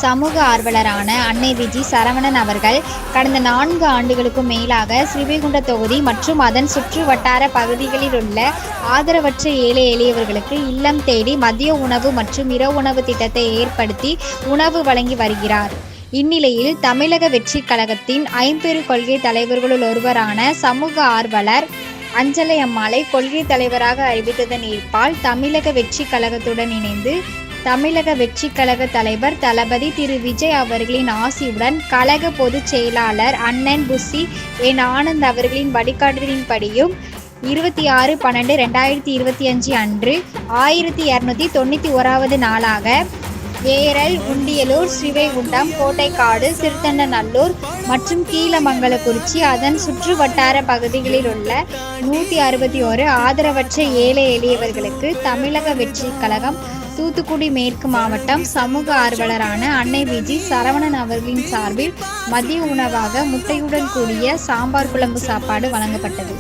சமூக ஆர்வலரான அன்னை விஜி சரவணன் அவர்கள் கடந்த 4 ஆண்டுகளுக்கும் மேலாக ஸ்ரீவைகுண்ட தொகுதி மற்றும் அதன் சுற்று வட்டார பகுதிகளில் உள்ள ஆதரவற்ற ஏழை எளியவர்களுக்கு இல்லம் தேடி மதிய உணவு மற்றும் இரவு உணவு திட்டத்தை ஏற்படுத்தி உணவு வழங்கி வருகிறார். இந்நிலையில் தமிழக வெற்றி கழகத்தின் ஐம்பெரு கொள்கை தலைவர்களுள் ஒருவரான சமூக ஆர்வலர் அஞ்சலை அம்மாளை கொள்கை தலைவராக அறிவித்ததன் ஏற்பால் தமிழக வெற்றி கழகத்துடன் இணைந்து தமிழக வெற்றி கழக தலைவர் தளபதி திரு விஜய் அவர்களின் ஆசியுடன் கழக பொதுச் செயலாளர் அண்ணன் புசி என் ஆனந்த் அவர்களின் வழிகாட்டுதலின்படியும் 26/12/2025 அன்று 1291வது நாளாக ஏரல், உண்டியலூர், ஸ்ரீவைகுண்டம், கோட்டைக்காடு, சிறுத்தண்டநல்லூர் மற்றும் கீழமங்கலக்குறிச்சி அதன் சுற்று வட்டார பகுதிகளில் உள்ள 161 ஆதரவற்ற ஏழை எளியவர்களுக்கு தமிழக வெற்றி கழகம் தூத்துக்குடி மேற்கு மாவட்டம் சமூக ஆர்வலரான அன்னை விஜி சரவணன் அவர்களின் சார்பில் மதிய உணவாக முட்டையுடன் கூடிய சாம்பார் குழம்பு சாப்பாடு வழங்கப்பட்டது.